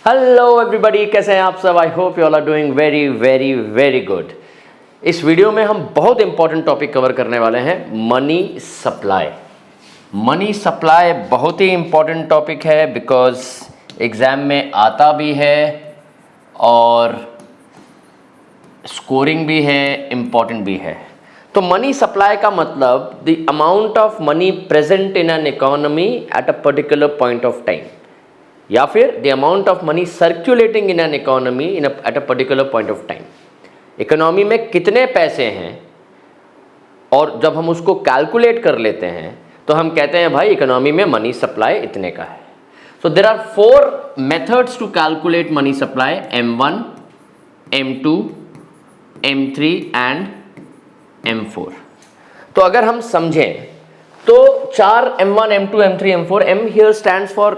Hello everybody, कैसे हैं आप सब। I hope you all are doing very very very good. इस वीडियो में हम बहुत इंपॉर्टेंट टॉपिक कवर करने वाले हैं, मनी सप्लाई। मनी सप्लाई बहुत ही इंपॉर्टेंट टॉपिक है बिकॉज एग्ज़ाम में आता भी है और स्कोरिंग भी है, इम्पॉर्टेंट भी है। तो मनी सप्लाई का मतलब the amount of money present in an economy at a particular point of time, या फिर the amount of money circulating in an economy at a particular point of time. Economy में कितने पैसे हैं और जब हम उसको कैलकुलेट कर लेते हैं तो हम कहते हैं भाई इकोनॉमी में मनी सप्लाई इतने का है। So there are 4 methods to calculate money supply, M1, M2, M3 and M4। तो अगर हम समझें तो 4 M1, M2, M3, M4, M here stands for,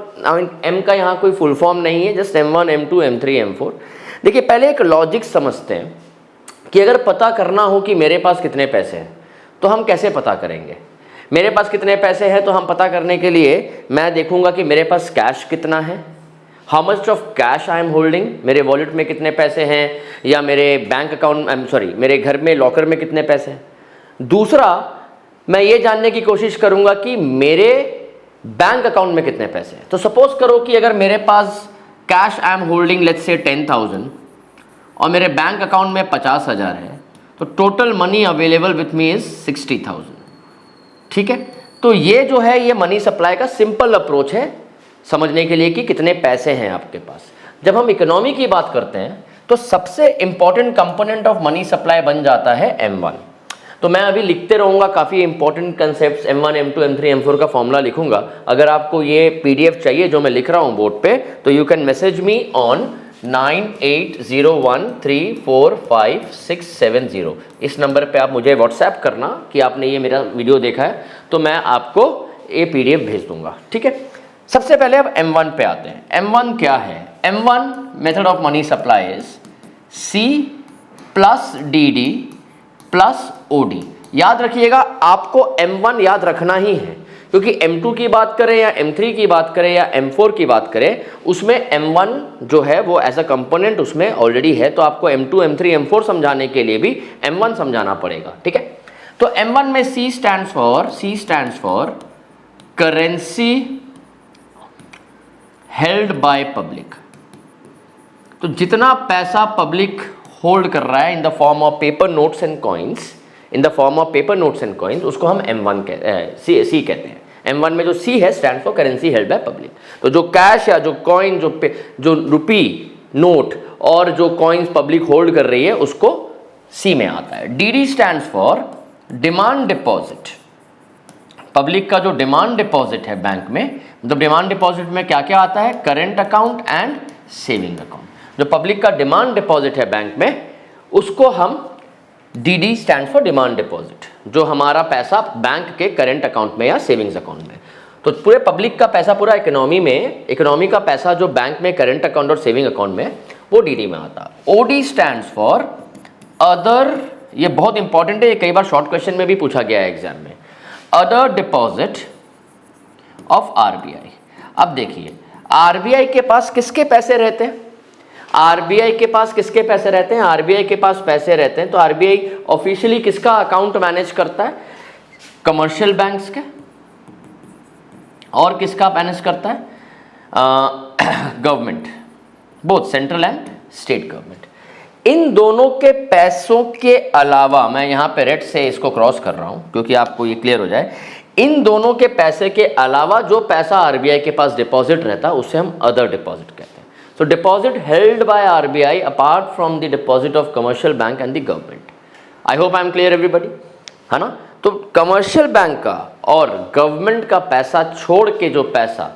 M का यहाँ कोई फुल फॉर्म नहीं है, just M1, M2, M3, M4। देखिए पहले एक लॉजिक समझते हैं कि अगर पता करना हो कि मेरे पास कितने पैसे हैं तो हम कैसे पता करेंगे। मेरे पास कितने पैसे हैं तो हम पता करने के लिए मैं देखूंगा कि मेरे पास कैश कितना है, how much of cash I am holding, मेरे वॉलेट में कितने पैसे हैं, या मेरे बैंक अकाउंट मेरे घर में लॉकर में कितने पैसे हैं। दूसरा, मैं ये जानने की कोशिश करूंगा कि मेरे बैंक अकाउंट में कितने पैसे हैं। तो सपोज करो कि अगर मेरे पास cash I am holding let's say 10,000 और मेरे बैंक अकाउंट में 50,000 है, तो total money available with me is 60,000। ठीक है, तो ये जो है ये मनी सप्लाई का सिंपल अप्रोच है समझने के लिए कि कितने पैसे हैं आपके पास। जब हम इकोनॉमी की बात करते हैं तो सबसे important component of money supply बन जाता है M1। तो मैं अभी लिखते रहूँगा काफ़ी important concepts, M1, M2, M3, M4 का फॉर्मूला लिखूंगा। अगर आपको ये PDF चाहिए जो मैं लिख रहा हूँ बोर्ड पे, तो you can message me on 9801345670। इस नंबर पे आप मुझे व्हाट्सएप करना कि आपने ये मेरा वीडियो देखा है, तो मैं आपको ये PDF भेज दूंगा। ठीक है, सबसे पहले अब M1 पे आते हैं। M1 क्या है? M1 method of money supply is C plus DD plus OD। याद रखिएगा, आपको M1 याद रखना ही है क्योंकि M2 की बात करें या M3 की बात करें या M4 की बात करें, उसमें M1 जो है वो एज अ कंपोनेंट उसमें ऑलरेडी है, तो आपको M2, M3, M4 समझाने के लिए भी M1 समझाना पड़ेगा। ठीक है, तो M1 में C stands for currency held by public. तो जितना पैसा पब्लिक होल्ड कर रहा है in the form of paper notes and coins, उसको हम M1 C कहते हैं। M1 में जो C है stand for currency held by public. तो जो कैश या जो कॉइन, जो रुपी नोट और जो कॉइन्स पब्लिक होल्ड कर रही है उसको C में आता है। DD stand for demand deposit. Public का जो डिमांड डिपॉजिट है बैंक में, मतलब डिमांड डिपॉजिट में क्या क्या आता है? Current account and saving account. जो पब्लिक का डिमांड डिपॉजिट है बैंक में, उसको हम DD stand for demand deposit, जो हमारा पैसा बैंक के करेंट अकाउंट में या सेविंग्स अकाउंट में। तो पूरे पब्लिक का पैसा पूरा इकोनॉमी का पैसा जो बैंक में करेंट अकाउंट और सेविंग अकाउंट में, वो DD में आता है। OD stand for other. ये बहुत इंपॉर्टेंट है, ये कई बार शॉर्ट क्वेश्चन में भी पूछा गया है एग्जाम में। Other deposit of RBI। अब देखिए RBI के पास किसके पैसे रहते हैं? RBI के पास किसके पैसे रहते हैं? RBI के पास पैसे रहते हैं तो RBI ऑफिशियली किसका अकाउंट मैनेज करता है? कमर्शियल बैंक्स के। और किसका मैनेज करता है? Government, both central and state government. इन दोनों के पैसों के अलावा, मैं यहाँ पे रेड से इसको क्रॉस कर रहा हूँ क्योंकि आपको ये क्लियर हो जाए, इन दोनों के पैसे के अलावा जो पैसा RBI के पास डिपॉजिट रहता है उसे हम अदर डिपॉजिट कहते हैं। So deposit held by RBI apart from the deposit of commercial bank and the government. I hope I am clear everybody, है ना? तो कमर्शियल बैंक का और गवर्नमेंट का पैसा छोड़ के जो पैसा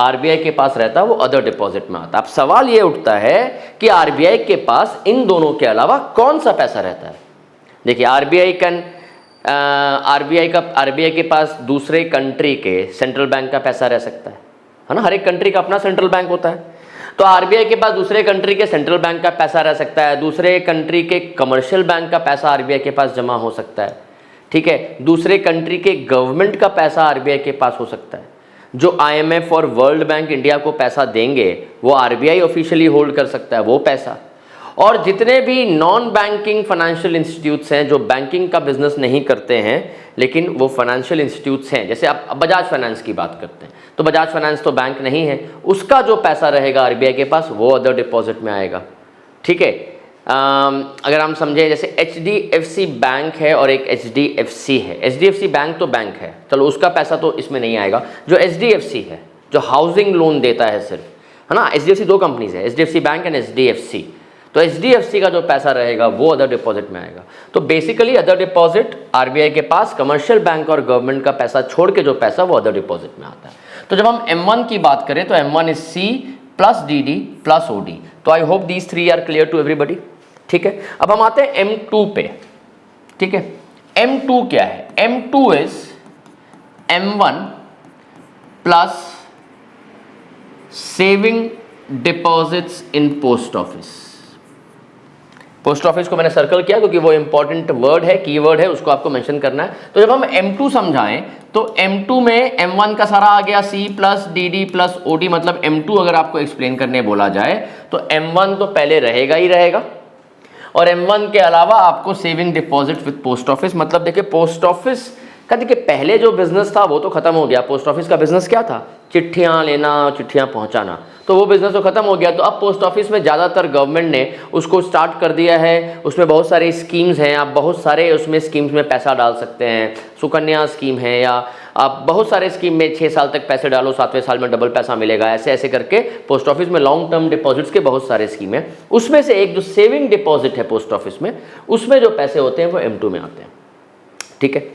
RBI के पास रहता है वो अदर डिपॉजिट में आता है। अब सवाल ये उठता है कि RBI के पास इन दोनों के अलावा कौन सा पैसा रहता है? देखिए RBI के पास दूसरे कंट्री के सेंट्रल बैंक का पैसा रह सकता है ना? हर एक कंट्री का अपना सेंट्रल बैंक होता है, तो RBI के पास दूसरे कंट्री के सेंट्रल बैंक का पैसा रह सकता है, दूसरे कंट्री के कमर्शियल बैंक का पैसा RBI के पास जमा हो सकता है। ठीक है, दूसरे कंट्री के गवर्नमेंट का पैसा RBI के पास हो सकता है। जो IMF और वर्ल्ड बैंक इंडिया को पैसा देंगे वो RBI ऑफिशियली होल्ड कर सकता है वो पैसा। और जितने भी नॉन बैंकिंग फाइनेंशियल इंस्टीट्यूट्स हैं जो बैंकिंग का बिजनेस नहीं करते हैं लेकिन वो फाइनेंशियल इंस्टीट्यूट्स हैं, जैसे आप बजाज फाइनेंस की बात करते हैं तो बजाज फाइनेंस तो बैंक नहीं है, उसका जो पैसा रहेगा RBI के पास वो अदर डिपॉजिट में आएगा। ठीक है, अगर हम समझें जैसे HDFC बैंक है और एक HDFC है, HDFC बैंक तो बैंक है, चलो उसका पैसा तो इसमें नहीं आएगा। जो HDFC है जो हाउसिंग लोन देता है सिर्फ, है ना, HDFC दो कंपनीज है, HDFC बैंक एंड HDFC, तो HDFC का जो पैसा रहेगा वो अदर डिपॉजिट में आएगा। तो बेसिकली अदर डिपॉजिट RBI के पास कमर्शियल बैंक और गवर्नमेंट का पैसा छोड़ के जो पैसा वो अदर डिपॉजिट में आता है। तो जब हम M1 की बात करें तो M1 is C plus DD plus OD। तो I hope these three are clear to everybody. ठीक है, अब हम आते हैं M2 पे। ठीक है, M2 क्या है? M2 is M1 plus saving deposits in post office. Post office को मैंने सर्कल किया क्योंकि वो इंपॉर्टेंट वर्ड है, कीवर्ड है, उसको आपको मेंशन करना है। तो जब हम M2 समझाएं तो M2 में M1 का सारा आ गया C plus DD plus OD, मतलब M2 अगर आपको एक्सप्लेन करने बोला जाए तो M1 तो पहले रहेगा ही रहेगा और M1 के अलावा आपको saving deposit with post office, मतलब देखिए पोस्ट ऑफिस का देखिए पहले जो बिजनेस था वो तो खत्म हो गया। पोस्ट ऑफिस का बिजनेस क्या था? चिट्ठियां लेना, चिट्ठियां पहुंचाना, तो वो बिजनेस तो खत्म हो गया। तो अब पोस्ट ऑफिस में ज़्यादातर गवर्नमेंट ने उसको स्टार्ट कर दिया है, उसमें बहुत सारे स्कीम्स हैं, आप बहुत सारे उसमें स्कीम्स में पैसा डाल सकते हैं। सुकन्या स्कीम है या आप बहुत सारे स्कीम में 6 साल तक पैसे डालो, 7वें साल में डबल पैसा मिलेगा, ऐसे ऐसे करके पोस्ट ऑफिस में लॉन्ग टर्म डिपॉजिट्स के बहुत सारे स्कीम है। उसमें से एक जो सेविंग डिपॉजिट है पोस्ट ऑफिस में, उसमें जो पैसे होते हैं वो M2 में आते हैं। ठीक है,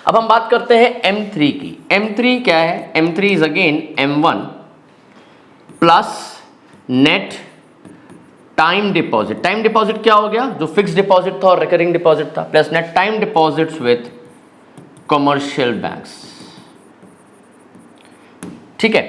अब हम बात करते हैं M3 की। M3 क्या है? M3 is again M1 plus net time deposit. Time deposit क्या हो गया? जो फिक्स डिपॉजिट था और रिकरिंग डिपॉजिट था, plus net time deposits with commercial banks. ठीक है,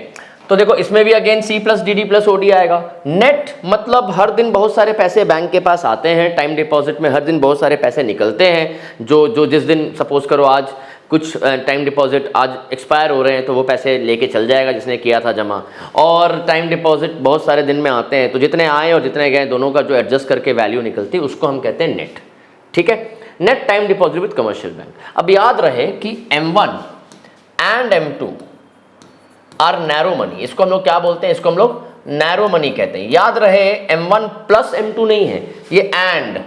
तो देखो इसमें भी again C plus DD plus OD आएगा। नेट मतलब हर दिन बहुत सारे पैसे बैंक के पास आते हैं, टाइम डिपॉजिट में हर दिन बहुत सारे पैसे निकलते हैं। जो जिस दिन सपोज करो आज कुछ टाइम डिपॉजिट आज एक्सपायर हो रहे हैं तो वो पैसे लेके चल जाएगा जिसने किया था जमा, और टाइम डिपॉजिट बहुत सारे दिन में आते हैं तो जितने आए और जितने गए दोनों का जो एडजस्ट करके वैल्यू निकलती है उसको हम कहते हैं नेट। ठीक है, net time deposit with commercial bank. अब याद रहे कि M1 and M2 are narrow money. इसको हम लोग क्या बोलते हैं? इसको हम लोग नैरो मनी कहते हैं। याद रहे M1 प्लस M2 नहीं है, ये एंड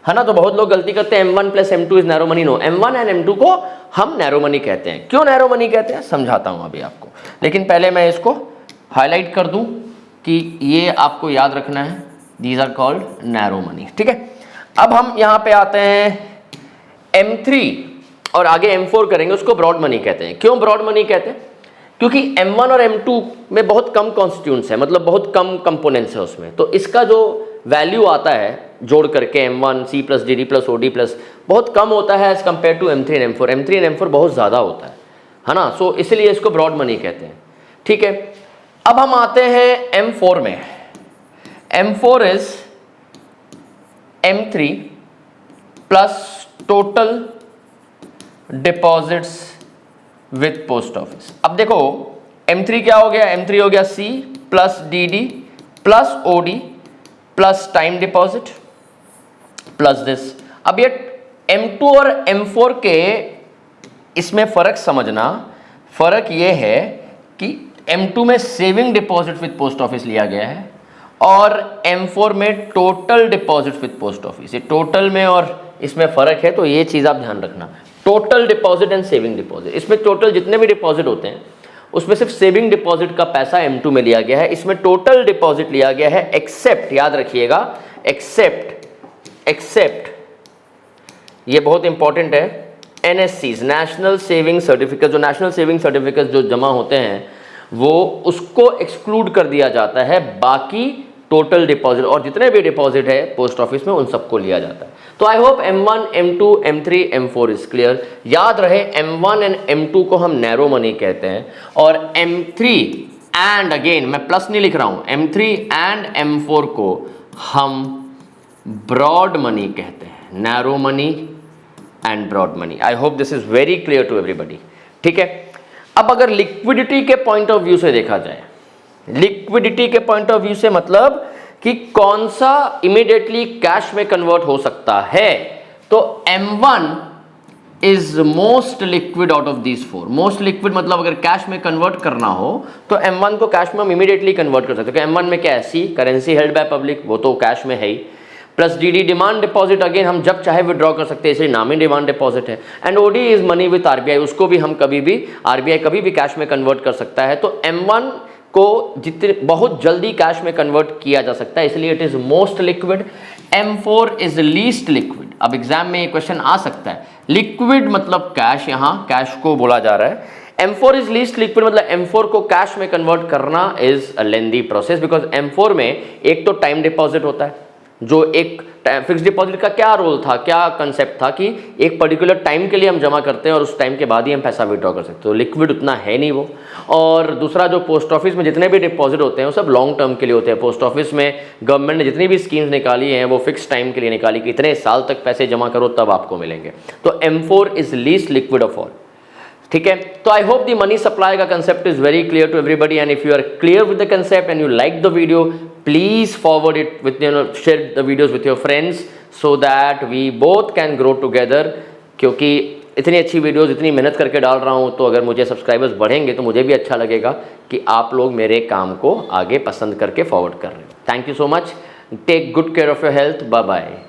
है ना। तो बहुत लोग गलती करते हैं M1 plus M2 is narrow money. No, M1 and M2 को हम नैरो मनी कहते हैं। क्यों नैरो मनी कहते हैं समझाता हूं अभी आपको, लेकिन पहले मैं इसको हाईलाइट कर दूं कि ये आपको याद रखना है, these are called narrow money. ठीक है, अब हम यहां पे आते हैं M3 और आगे M4 करेंगे, उसको ब्रॉड मनी कहते हैं। क्यों ब्रॉड मनी कहते हैं? क्योंकि M1 और M2 में बहुत कम कॉन्स्टिट्यूएंट्स है, मतलब बहुत कम कंपोनेंट्स है उसमें, तो इसका जो वैल्यू आता है जोड़ करके M1 C plus DD plus OD plus बहुत कम होता है as compared to M3 and M4। M3 and M4 बहुत ज़्यादा होता है ना, सो इसलिए इसको ब्रॉड मनी कहते हैं। ठीक है, अब हम आते हैं M4 में। M4 is M3 plus total deposits with post office. अब देखो M3 क्या हो गया? M3 हो गया C plus DD plus OD plus time deposit plus this. अब ये M2 और M4 के इसमें फर्क समझना, फर्क ये है कि M2 में saving deposit with post office लिया गया है और M4 में total deposit with post office. ये टोटल में और इसमें फर्क है, तो ये चीज़ आप ध्यान रखना। Total deposit and saving deposit, इसमें टोटल जितने भी डिपॉजिट होते हैं उसमें सिर्फ सेविंग डिपॉजिट का पैसा M2 में लिया गया है, इसमें टोटल डिपॉजिट लिया गया है एक्सेप्ट, याद रखिएगा, एक्सेप्ट ये बहुत इंपॉर्टेंट है, NSCs नेशनल सेविंग सर्टिफिकेट। जो नेशनल सेविंग सर्टिफिकेट जो जमा होते हैं वो उसको एक्सक्लूड कर दिया जाता है, बाकी टोटल डिपॉजिट और जितने भी डिपॉजिट है पोस्ट ऑफिस में उन सबको लिया जाता है। तो I hope M1 M2 M3 M4 is clear. याद रहे M1 एंड M2 को हम नैरो मनी कहते हैं और M3 एंड, अगेन मैं प्लस नहीं लिख रहा हूं, M3 एंड M4 को हम ब्रॉड मनी कहते हैं, narrow money and broad money. I hope this is very clear to everybody. ठीक है, अब अगर लिक्विडिटी के पॉइंट ऑफ व्यू से देखा जाए, लिक्विडिटी के पॉइंट ऑफ व्यू से मतलब कि कौन सा इमीडिएटली कैश में कन्वर्ट हो सकता है, तो M1 is most liquid out of these four. Most liquid मतलब अगर कैश में कन्वर्ट करना हो तो M1 को कैश में हम इमीडिएटली कन्वर्ट कर सकते हैं। M1 में क्या है, see currency held by public, वो तो कैश में है ही, plus DD demand deposit, again हम जब चाहे विड्रॉ कर सकते हैं, इसलिए नाम ही डिमांड डिपॉजिट है। And OD is money with RBI, उसको भी हम कभी भी RBI कभी भी कैश में कन्वर्ट कर सकता है। तो M1 को जितने बहुत जल्दी कैश में कन्वर्ट किया जा सकता है, इसलिए it is most liquid. M4 is least liquid. अब एग्जाम में ये क्वेश्चन आ सकता है, लिक्विड मतलब कैश, यहाँ कैश को बोला जा रहा है। M4 इज लीस्ट लिक्विड मतलब M4 को कैश में कन्वर्ट करना is a lengthy process, because M4 में एक तो टाइम डिपॉजिट होता है, जो एक फिक्स डिपॉजिट का क्या रोल था, क्या कंसेप्ट था कि एक पर्टिकुलर टाइम के लिए हम जमा करते हैं और उस टाइम के बाद ही हम पैसा विड्रॉ कर सकते हैं, तो लिक्विड उतना है नहीं वो। और दूसरा, जो पोस्ट ऑफिस में जितने भी डिपॉजिट होते हैं वो सब लॉन्ग टर्म के लिए होते हैं। पोस्ट ऑफिस में गवर्नमेंट ने जितनी भी स्कीम्स निकाली हैं वो फिक्स टाइम के लिए निकाली कि इतने साल तक पैसे जमा करो तब आपको मिलेंगे। तो M4 is least liquid of all. ठीक है, तो I hope the money supply का concept is very clear to everybody, and if you are clear with the concept and you like the video, please forward it with, share the videos with your friends so that we both can grow together। क्योंकि इतनी अच्छी videos इतनी मेहनत करके डाल रहा हूँ, तो अगर मुझे सब्सक्राइबर्स बढ़ेंगे तो मुझे भी अच्छा लगेगा कि आप लोग मेरे काम को आगे पसंद करके फॉरवर्ड कर रहे हो। Thank you so much, take good care of your health, bye bye.